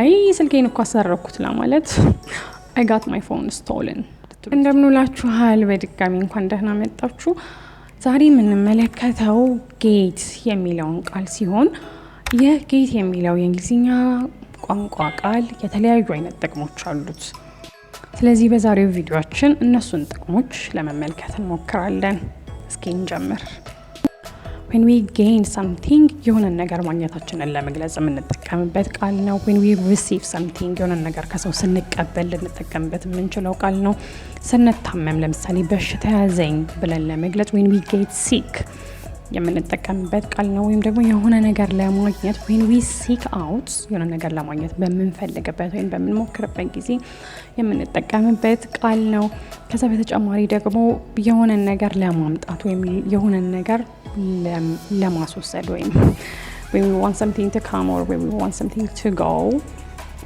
አይ ስልኬን እኮ አሰረኩት ለማለት I got my phone stolen እንደምንላችኋል በድጋሚ እንኳን ደህና መጣችሁ። ዛሬ የምንመለከተው ጌት የሚለውን ቃል ሲሆን ይህ ጌት የሚለው የእንግሊዝኛ ቋንቋ ቃል የተለያዩ አይነት ጥቅሞች አሉት። ስለዚህ በዛሬው ቪዲዮአችን እነሱን ጥቅሞች ለመመልከት እንሞክራለን። እስኪ እንጀምር። When we gain something የሆነ ነገር ማግኘታችንን ለመግለጽ የምንጠቀምበት ቃል ነው። When we receive something የሆነ ነገር ከሰው ስንቀበል ልንጠቀምበት የምንችለው ቃል ነው። ስንታመም ለምሳሌ በሽታ ያዘኝ ብለን ለመግለጽ when we get sick የምንጠቀምበት ቃል ነው። ወይም ደግሞ የሆነ ነገር ለማግኘት when we seek out የሆነ ነገር ለማግኘት በምንፈልግበት ወይም በምንሞክርበት ጊዜ የምንጠቀምበት ቃል ነው። ከዛ በተጨማሪ ደግሞ የሆነ ነገር ለማምጣት ወይም የሆነ ነገር ለማስወሰድ ወይም when we want something to come or when we want something to go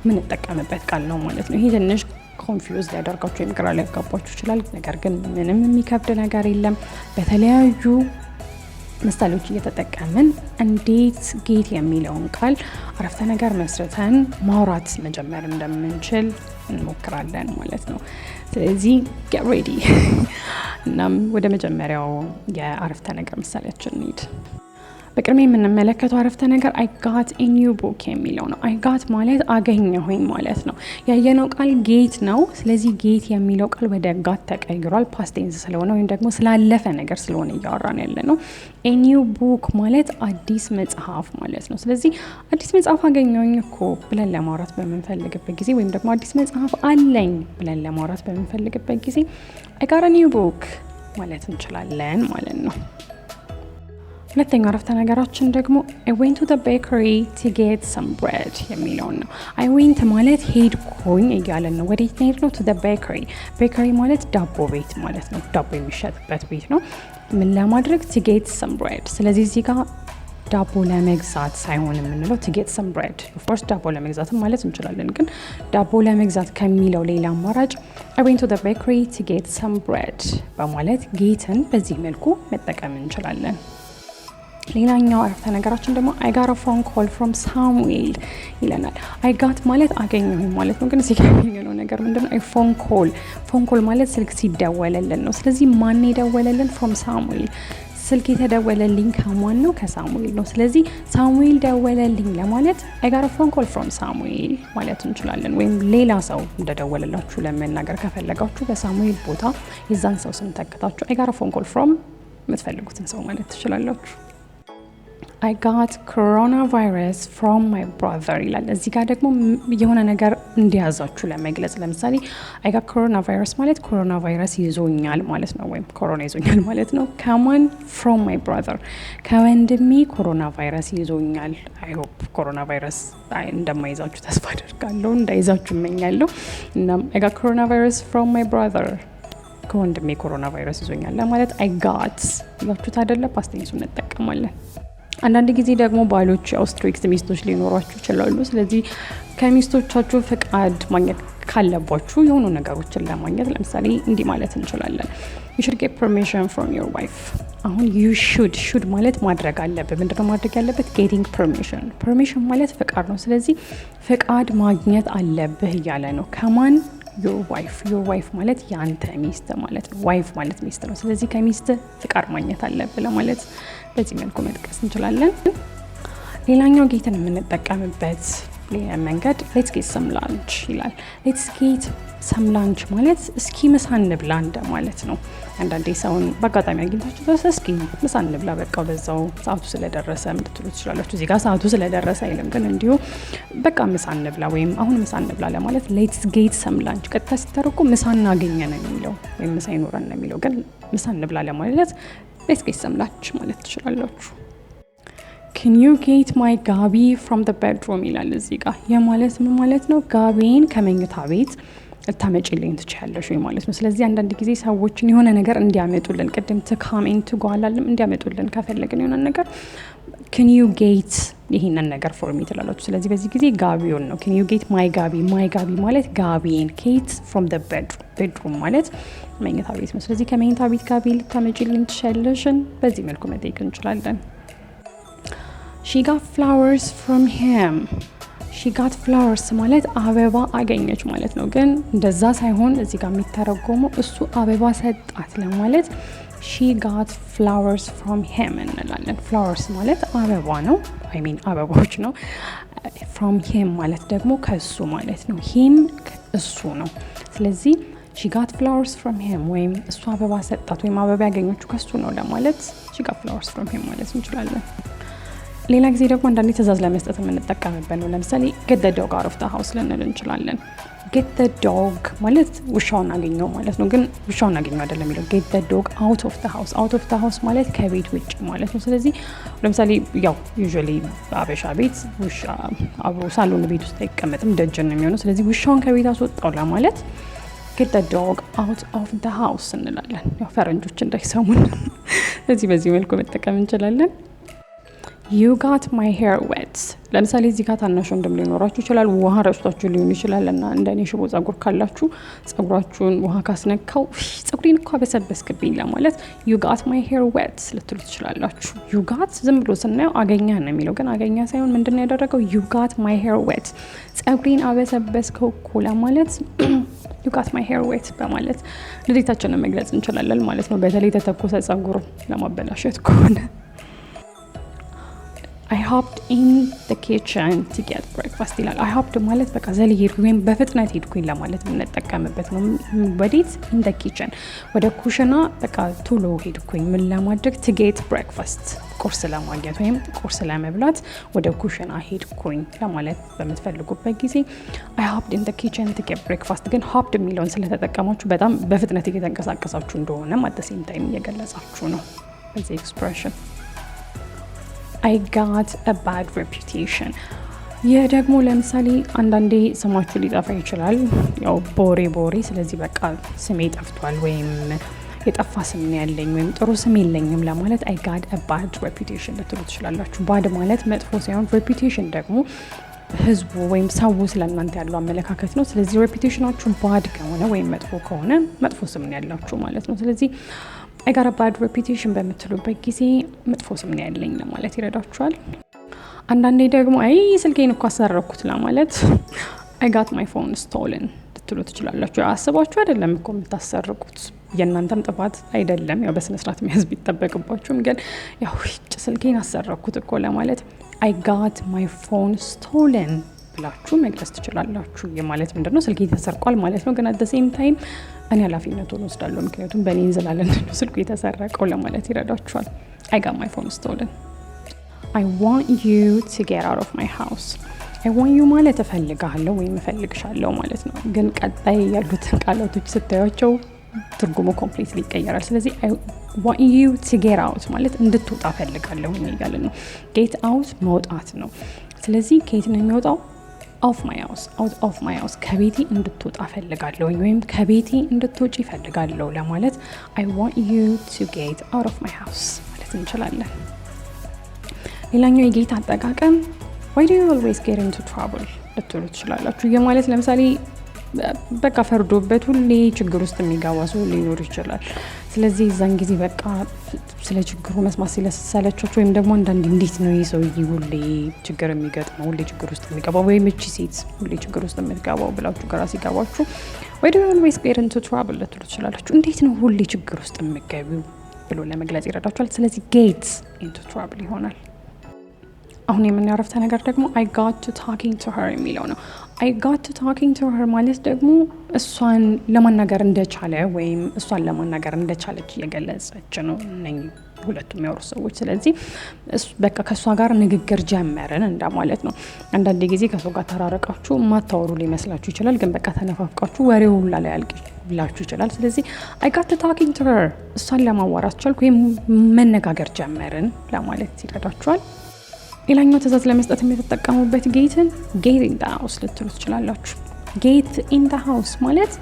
የምንጠቀምበት ቃል ነው ማለት ነው። ይሄ ትንሽ ኮንፊውዝ ሊያደርጋችሁ ወይም ግራ ሊያጋባችሁ ይችላል። ነገር ግን ምንም የሚከብድ ነገር የለም። በተለያዩ ምሳሌዎች እየተጠቀምን እንዴት ጌት የሚለውን ቃል አረፍተ ነገር መስርተን ማውራት መጀመር እንደምንችል እንሞክራለን ማለት ነው። ስለዚህ get ready እናም ወደ መጀመሪያው የአረፍተ ነገር ምሳሌያችን እንሂድ። በቅድሚያ የምንመለከተው አረፍተ ነገር I got a new book የሚለው ነው። I got ማለት አገኘሁኝ ማለት ነው። ያየነው ቃል ጌት ነው። ስለዚህ ጌት የሚለው ቃል ወደ got ተቀይሯል ፓስት ቴንስ ስለሆነ ወይም ደግሞ ስላለፈ ነገር ስለሆነ እያወራን ያለ ነው። a new book ማለት አዲስ መጽሐፍ ማለት ነው። ስለዚህ አዲስ መጽሐፍ አገኘሁኝ እኮ ብለን ለማውራት በምንፈልግበት ጊዜ ወይም ደግሞ አዲስ መጽሐፍ አለኝ ብለን ለማውራት በምንፈልግበት ጊዜ I got a new book ማለት እንችላለን ማለት ነው። ሁለተኛው አረፍተ ነገራችን ደግሞ I went to the bakery to get some bread የሚለው ነው። I went ማለት ሄድኩኝ እያለን ነው። ወዴት ነው የሄድነው? to the bakery። bakery ማለት ዳቦ ቤት ማለት ነው። ዳቦ የሚሸጥበት ቤት ነው። ምን ለማድረግ? to get some bread። ስለዚህ እዚህ ጋር ዳቦ ለመግዛት ሳይሆን የምንለው to get some bread። of course ዳቦ ለመግዛትም ማለት እንችላለን፣ ግን ዳቦ ለመግዛት ከሚለው ሌላ አማራጭ I went to the bakery to get some bread በማለት ጌትን በዚህ መልኩ መጠቀም እንችላለን። ሌላኛው አረፍተ ነገራችን ደግሞ I got a phone call from Samuel ይለናል። I got ማለት አገኘሁኝ ማለት ነው። ግን እዚህ ጋር ያገኘነው ነገር ምንድነው? phone call ማለት ስልክ ሲደወለልን ነው። ስለዚህ ማን የደወለልን? from Samuel። ስልክ የተደወለልኝ ከማን ነው? ከሳሙኤል ነው። ስለዚህ ሳሙኤል ደወለልኝ ለማለት I got a phone call from Samuel ማለት እንችላለን። ወይም ሌላ ሰው እንደደወለላችሁ ለመናገር ከፈለጋችሁ በሳሙኤል ቦታ የዛን ሰው ስም ተክታችሁ I got a phone call from የምትፈልጉትን ሰው ማለት ትችላላችሁ። I got coronavirus from my brother ይላል። እዚህ ጋር ደግሞ የሆነ ነገር እንዲያዛችሁ ለመግለጽ ለምሳሌ I got coronavirus ማለት ኮሮና ቫይረስ ይዞኛል ማለት ነው፣ ወይም ኮሮና ይዞኛል ማለት ነው። ከማን? from my brother ከወንድሜ ኮሮና ቫይረስ ይዞኛል። I hope ኮሮና ቫይረስ እንደማይዛችሁ ተስፋ አደርጋለሁ፣ እንዳይዛችሁ እመኛለሁ። እናም I got coronavirus from my brother ከወንድሜ ኮሮና ቫይረስ ይዞኛል ለማለት I got ያችሁት አይደለ ፓስት ቴንሱን እንጠቀማለን። አንዳንድ ጊዜ ደግሞ ባሎች ስትሪክት ሚስቶች ሊኖሯችሁ ይችላሉ። ስለዚህ ከሚስቶቻችሁ ፍቃድ ማግኘት ካለባችሁ የሆኑ ነገሮችን ለማግኘት ለምሳሌ እንዲህ ማለት እንችላለን you should get permission from your wife። አሁን you should ማለት ማድረግ አለብህ። ምንድነው ማድረግ ያለበት? getting permission ማለት ፍቃድ ነው። ስለዚህ ፍቃድ ማግኘት አለብህ እያለ ነው። ከማን? your wife ማለት ያንተ ሚስት ማለት ነው። wife ማለት ሚስት ነው። ስለዚህ ከሚስት ፍቃድ ማግኘት አለብህ ለማለት በዚህ መልኩ መጥቀስ እንችላለን። ሌላኛው ጌትን የምንጠቀምበት ሌላ መንገድ let's get some lunch ይላል። let's get some lunch ማለት እስኪ ምሳ እንብላ እንደማለት ነው። አንዳንዴ ሰውን በአጋጣሚ አግኝታችሁ እስኪ ምሳ እንብላ በቃ በዛው ሰዓቱ ስለደረሰ እንድትሉ ትችላላችሁ። እዚህ ጋር ሰዓቱ ስለደረሰ አይልም፣ ግን እንዲሁ በቃ ምሳ እንብላ ወይም አሁን ምሳ እንብላ ለማለት let's get some lunch ቀጥታ ሲተረጎ ምሳ እናገኘ ነው የሚለው ወይም ምሳ ይኖረን ነው የሚለው፣ ግን ምሳ እንብላ ለማለት let's get some lunch ማለት ትችላላችሁ። Can you get my ጋቢ from the bedroom ይላል እዚህ ጋር። የማለት ምን ማለት ነው? ጋቢን ከመኝታ ቤት ልታመጪልኝ ትችያለሽ ወይ ማለት ነው። ስለዚህ አንዳንድ ጊዜ ሰዎችን የሆነ ነገር እንዲያመጡልን ቅድም to come in to go አላለም፣ እንዲያመጡልን ከፈለግን የሆነ ነገር can you get ይሄንን ነገር for me ትላላችሁ። ስለዚህ በዚህ ጊዜ ጋቢውን ነው can you get my ጋቢ ማለት ጋቢን get from the bedroom ማለት መኝታ ቤት ነው። ስለዚህ ከመኝታ ቤት ጋቢ ልታመጪልኝ ትችያለሽን በዚህ መልኩ መጠየቅ እንችላለን። She got flowers from him. she got flowers ማለት አበባ አገኘች ማለት ነው። ግን እንደዛ ሳይሆን እዚህ ጋር የሚተረጎመው እሱ አበባ ሰጣት ለማለት she got flowers from him እንላለን። flowers ማለት አበባ ነው። I mean አበቦች ነው። from him ማለት ደግሞ ከሱ ማለት ነው። him እሱ ነው። ስለዚህ she got flowers from him ወይም እሱ አበባ ሰጣት ወይም አበባ ያገኘችው ከሱ ነው ለማለት she got flowers from him ማለት እንችላለን። ሌላ ጊዜ ደግሞ አንዳንዴ ትእዛዝ ለመስጠት የምንጠቀምበት ነው። ለምሳሌ get the dog out of the house ልንል እንችላለን። get the dog ማለት ውሻውን አገኘው ማለት ነው። ግን ውሻውን አገኘው አይደለም የሚለው get the dog out of the house out of the house ማለት ከቤት ውጭ ማለት ነው። ስለዚህ ለምሳሌ ያው usually አበሻ ቤት ውሻ አብሮ ሳሎን ቤት ውስጥ አይቀመጥም፣ ደጅ ነው የሚሆነው። ስለዚህ ውሻውን ከቤት አስወጣው ለማለት get the dog out of the house እንላለን። ያው ፈረንጆች እንዳይሰሙን በዚህ መልኩ መጠቀም እንችላለን። you got my hair wet ለምሳሌ እዚህ ጋር ታናሽ ወንድም ሊኖራችሁ ይችላል። ውሃ ረስቷችሁ ሊሆን ይችላል እና እንደኔ ሽቦ ጸጉር ካላችሁ ጸጉራችሁን ውሃ ካስነካው ጸጉሬን እኮ አበሰበስክብኝ ለማለት you got my hair wet ልትሉ ትችላላችሁ። you got ዝም ብሎ ስናየው አገኛ ነው የሚለው፣ ግን አገኛ ሳይሆን ምንድነው ያደረገው you got my hair wet ጸጉሬን አበሰበስከው እኮ ለማለት you got my hair wet በማለት ንዴታችንን መግለጽ እንችላለን ማለት ነው። በተለይ ተተኮሰ ጸጉር ለማበላሸት ከሆነ I hopped in the kitchen to get breakfast ይላል። I hopped ማለት በቃ ዘልዬ ወይም በፍጥነት ሄድኩኝ ለማለት የምንጠቀምበት ነው። ወዴት? in the kitchen ወደ ኩሽና በቃ ቶሎ ሄድኩኝ ምን ለማድረግ to get breakfast ቁርስ ለማግኘት ወይም ቁርስ ለመብላት ወደ ኩሽና ሄድኩኝ ለማለት በምትፈልጉበት ጊዜ I hopped in the kitchen to get breakfast። ግን hopped የሚለውን ስለተጠቀማችሁ በጣም በፍጥነት እየተንቀሳቀሳችሁ እንደሆነ at the same time እየገለጻችሁ ነው በዚህ ኤክስፕሬሽን። I got a bad reputation ይህ ደግሞ ለምሳሌ አንዳንዴ ስማችሁ ሊጠፋ ይችላል። ያው ቦሬ ስለዚህ በቃ ስሜ ጠፍቷል ወይም የጠፋ ስም ነው ያለኝ ወይም ጥሩ ስም የለኝም ለማለት I got a bad reputation ልትሉ ትችላላችሁ። ባድ ማለት መጥፎ ሳይሆን reputation ደግሞ ህዝቡ ወይም ሰው ስለእናንተ ያለው አመለካከት ነው። ስለዚህ reputation-አችሁ ባድ ከሆነ ወይም መጥፎ ከሆነ መጥፎ ስም ነው ያላችሁ ማለት ነው። ስለዚህ I got a bad reputation በምትሉበት ጊዜ መጥፎ ስም ነው ያለኝ ለማለት ይረዳችኋል። አንዳንዴ ደግሞ አይ ስልኬን እኮ አሰረኩት ለማለት I got my phone stolen ልትሉ ትችላላችሁ። አስባችሁ አይደለም እኮ የምታሰርቁት፣ የእናንተም ጥፋት አይደለም። ያው በስነ ስርዓት መያዝ ቢጠበቅባችሁም ግን ያው ስልኬን አሰረኩት እኮ ለማለት I got my phone stolen ብላችሁ መግለጽ ትችላላችሁ። የማለት ምንድነው ስልኬ ተሰርቋል ማለት ነው። ግን at the same time እኔ ኃላፊነቱን ወስዳለሁ ምክንያቱም በእኔ እንዝላለን ነው ስልኩ የተሰረቀው ለማለት ይረዳችኋል። I got my phone stolen። I want you to get out of my house። I want you ማለት እፈልጋለሁ ወይም እፈልግሻለሁ ማለት ነው። ግን ቀጣይ ያሉትን ቃላቶች ስታዩቸው ትርጉሙ ኮምፕሊትሊ ይቀየራል። ስለዚህ I want you to get out ማለት እንድትወጣ እፈልጋለሁ እያልን ነው። get out መውጣት ነው። ስለዚህ ከየት ነው የሚወጣው? out of my house ከቤቴ እንድትወጣ እፈልጋለሁ ወይም ከቤቴ እንድትወጪ እፈልጋለሁ ለማለት I want you to get out of my house ማለት እንችላለን። ሌላኛው የጌት አጠቃቀም why do you always get into trouble ልትሉ ትችላላችሁ። የማለት ለምሳሌ በቃ ፈርዶበት ሁሌ ችግር ውስጥ የሚገባ ሰው ሊኖር ይችላል። ስለዚህ እዛን ጊዜ በቃ ስለ ችግሩ መስማት ስለሰለቻችሁ ወይም ደግሞ አንዳንዴ እንዴት ነው ይህ ሰውዬ ሁሌ ችግር የሚገጥመው ሁሌ ችግር ውስጥ የሚገባው ወይም እቺ ሴት ሁሌ ችግር ውስጥ የምትገባው ብላችሁ ግራ ሲገባችሁ why do you always get into trouble ልትሉ ትችላላችሁ። እንዴት ነው ሁሌ ችግር ውስጥ የምትገቢው ብሎ ለመግለጽ ይረዳችኋል። ስለዚህ get into trouble ይሆናል። አሁን የምናረፍተ ነገር ደግሞ I got to talking to her የሚለው ነው። I got to talking to her ማለት ደግሞ እሷን ለማናገር እንደቻለ ወይም እሷን ለማናገር እንደቻለች እየገለጸች ነው እነኚህ ሁለቱም የሚያወሩ ሰዎች። ስለዚህ በቃ ከእሷ ጋር ንግግር ጀመርን እንደማለት ነው። አንዳንድ ጊዜ ከሰው ጋር ተራረቃችሁ ማታወሩ ሊመስላችሁ ይችላል፣ ግን በቃ ተነፋፍቃችሁ ወሬው ሁላ ላይ ያልቅላችሁ ይችላል። ስለዚህ I got to talking to her እሷን ለማዋራት ቻልኩ ወይም መነጋገር ጀመርን ለማለት ይረዳችኋል። ሌላኛው ትእዛዝ ለመስጠት የምትጠቀሙበት ጌትን get in the house ልትሉ ትችላላችሁ። get in the house ማለት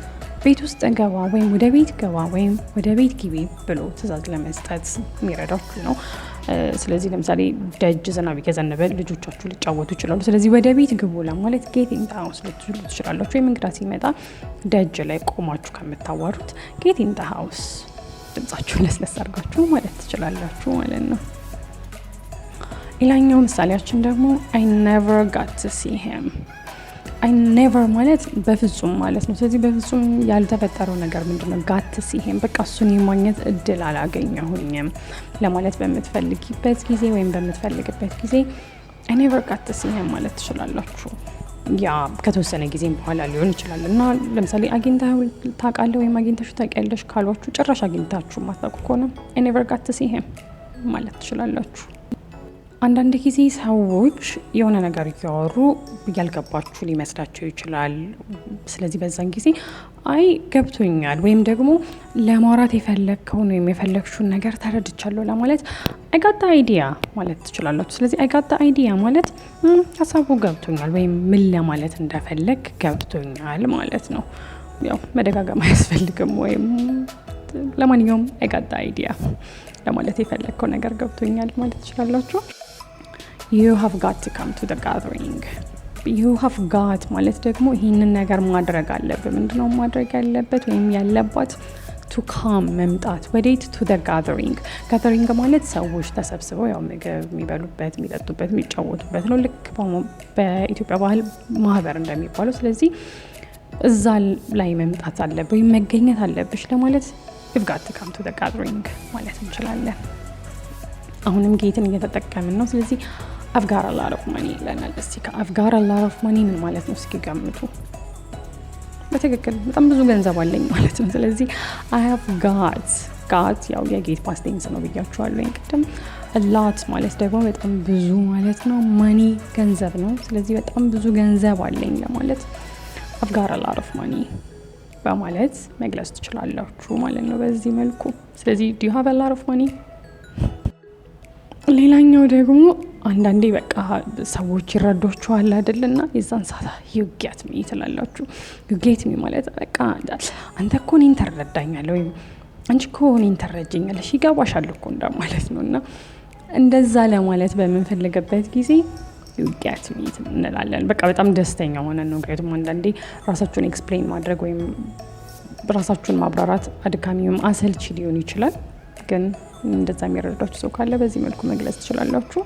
ቤት ውስጥ ገባ ወይም ወደ ቤት ገባ ወይም ወደ ቤት ግቢ ብሎ ትእዛዝ ለመስጠት የሚረዳችሁ ነው። ስለዚህ ለምሳሌ ደጅ ዝናብ እየዘነበ ልጆቻችሁ ሊጫወቱ ይችላሉ። ስለዚህ ወደ ቤት ግቡ ለማለት get in the house ልትሉ ትችላላችሁ። ወይም እንግዳ ሲመጣ ደጅ ላይ ቆማችሁ ከምታዋሩት get in the house ድምጻችሁን ለስለስ አድርጋችሁ ማለት ትችላላችሁ ማለት ነው። ሌላኛው ምሳሌያችን ደግሞ I never got to see him። I never ማለት በፍጹም ማለት ነው። ስለዚህ በፍጹም ያልተፈጠረው ነገር ምንድነው? got to see him በቃ እሱን የማግኘት እድል አላገኘሁኝም ለማለት በምትፈልጊበት ጊዜ ወይም በምትፈልግበት ጊዜ I never got to see him ማለት ትችላላችሁ። ያ ከተወሰነ ጊዜ በኋላ ሊሆን ይችላል እና ለምሳሌ አግኝተው ታውቃለህ ወይም አግኝተሽ ታውቂያለሽ ካሏችሁ ጭራሽ አግኝታችሁ ማታውቁ ከሆነ I never got to see him ማለት ትችላላችሁ። አንዳንድ ጊዜ ሰዎች የሆነ ነገር እያወሩ ያልገባችሁ ሊመስላቸው ይችላል። ስለዚህ በዛን ጊዜ አይ ገብቶኛል ወይም ደግሞ ለማውራት የፈለግከውን ወይም የፈለግሽውን ነገር ተረድቻለሁ ለማለት I got the idea ማለት ትችላላችሁ። ስለዚህ I got the idea ማለት ሀሳቡ ገብቶኛል ወይም ምን ለማለት እንደፈለግ ገብቶኛል ማለት ነው። ያው መደጋገም አያስፈልግም። ወይም ለማንኛውም I got the idea ለማለት የፈለግከው ነገር ገብቶኛል ማለት ትችላላችሁ። You have got to come to the gathering። You have got ማለት ደግሞ ይህንን ነገር ማድረግ አለብህ። ምንድነው ማድረግ ያለበት ወይም ያለባት? to come መምጣት። ወዴት? to the gathering። gathering ማለት ሰዎች ተሰብስበው ያው ምግብ የሚበሉበት፣ የሚጠጡበት፣ የሚጫወቱበት ነው። ልክ በኢትዮጵያ ባህል ማህበር እንደሚባለው። ስለዚህ እዛ ላይ መምጣት አለብህ ወይም መገኘት አለብሽ ለማለት you've got to come to the gathering ማለት እንችላለን። አሁንም ጌትን እየተጠቀምን ነው። ስለዚህ I've got a lot of money ይለናል። እስቲ I've got a lot of money ምን ማለት ነው? እስኪ ገምቱ። በትክክል በጣም ብዙ ገንዘብ አለኝ ማለት ነው። ስለዚህ I have got ያው የጌት past tense ነው ብያችኋለሁ ቅድም። a lot ማለት ደግሞ በጣም ብዙ ማለት ነው። money ገንዘብ ነው። ስለዚህ በጣም ብዙ ገንዘብ አለኝ ለማለት I've got a lot of money በማለት መግለጽ ትችላላችሁ ማለት ነው በዚህ መልኩ። ስለዚህ do you have a lot of money? ሌላኛው ደግሞ አንዳንዴ በቃ ሰዎች ይረዷችኋል አይደልና የዛን ሰዓት you get me ትላላችሁ። you get me ማለት በቃ አንተ እኮ እኔን ተረዳኛለህ ወይም አንቺ እኮ እኔን ተረጅኛለሽ ይገባሻል እኮ እንደማለት ነውና እንደዛ ለማለት በምንፈልግበት ጊዜ you get me እንላለን። በቃ በጣም ደስተኛ ሆነን ነው። ምክንያቱም አንዳንዴ ራሳችሁን ኤክስፕሌን ማድረግ ወይም ራሳችሁን ማብራራት አድካሚም አሰልቺ ሊሆን ይችላል። ግን እንደዛ የሚረዳችሁ ሰው ካለ በዚህ መልኩ መግለጽ ትችላላችሁ።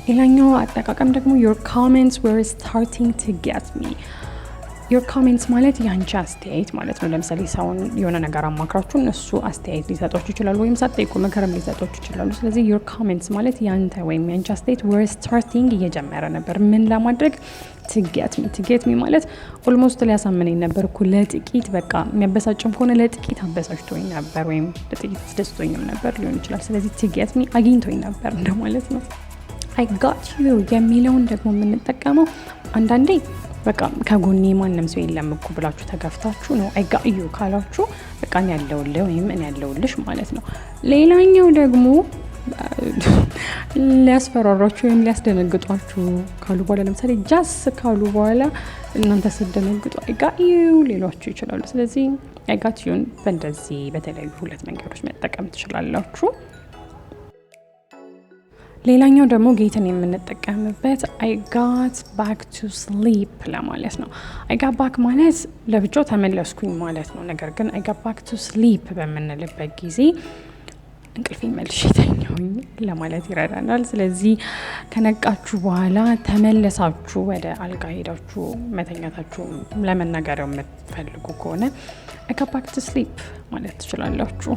ሌላኛው አጠቃቀም ደግሞ your comments were starting to get me። your comments ማለት ያንቺ አስተያየት ማለት ነው። ለምሳሌ ሰውን የሆነ ነገር አማክራችሁ እነሱ አስተያየት ሊሰጧችሁ ይችላሉ ወይም ሳትጠይቁ ምክርም ሊሰጧችሁ ይችላሉ። ስለዚህ your comments ማለት ያንተ ወይም ያንቺ አስተያየት were starting እየጀመረ ነበር ምን ለማድረግ to get me ማለት ኦልሞስት ሊያሳምነኝ ነበር እኮ ለጥቂት በቃ የሚያበሳጭም ከሆነ ለጥቂት አበሳጭቶኝ ነበር ወይም ለጥቂት አስደስቶኝም ነበር ሊሆን ይችላል። ስለዚህ to get me አግኝቶኝ ነበር እንደማለት ነው። I got you የሚለውን ደግሞ የምንጠቀመው አንዳንዴ በቃ ከጎኔ ማንም ሰው የለም እኮ ብላችሁ ተገፍታችሁ ነው I got you ካላችሁ በቃ እኔ ያለውልህ ወይም እኔ ያለውልሽ ማለት ነው። ሌላኛው ደግሞ ሊያስፈራሯችሁ ወይም ሊያስደነግጧችሁ ካሉ በኋላ ለምሳሌ ጃስ ካሉ በኋላ እናንተ ስትደነግጡ I got you ሊሏችሁ ይችላሉ። ስለዚህ I got you በእንደዚህ በተለያዩ ሁለት መንገዶች መጠቀም ትችላላችሁ። ሌላኛው ደግሞ ጌትን የምንጠቀምበት I got back to sleep ለማለት ነው። I got back ማለት ለብቻው ተመለስኩኝ ማለት ነው። ነገር ግን I got back to sleep በምንልበት ጊዜ እንቅልፌ መልሼ ተኛሁኝ ለማለት ይረዳናል። ስለዚህ ከነቃችሁ በኋላ ተመለሳችሁ ወደ አልጋ ሄዳችሁ መተኛታችሁ ለመናገር የምትፈልጉ ከሆነ I got back to sleep ማለት ትችላላችሁ።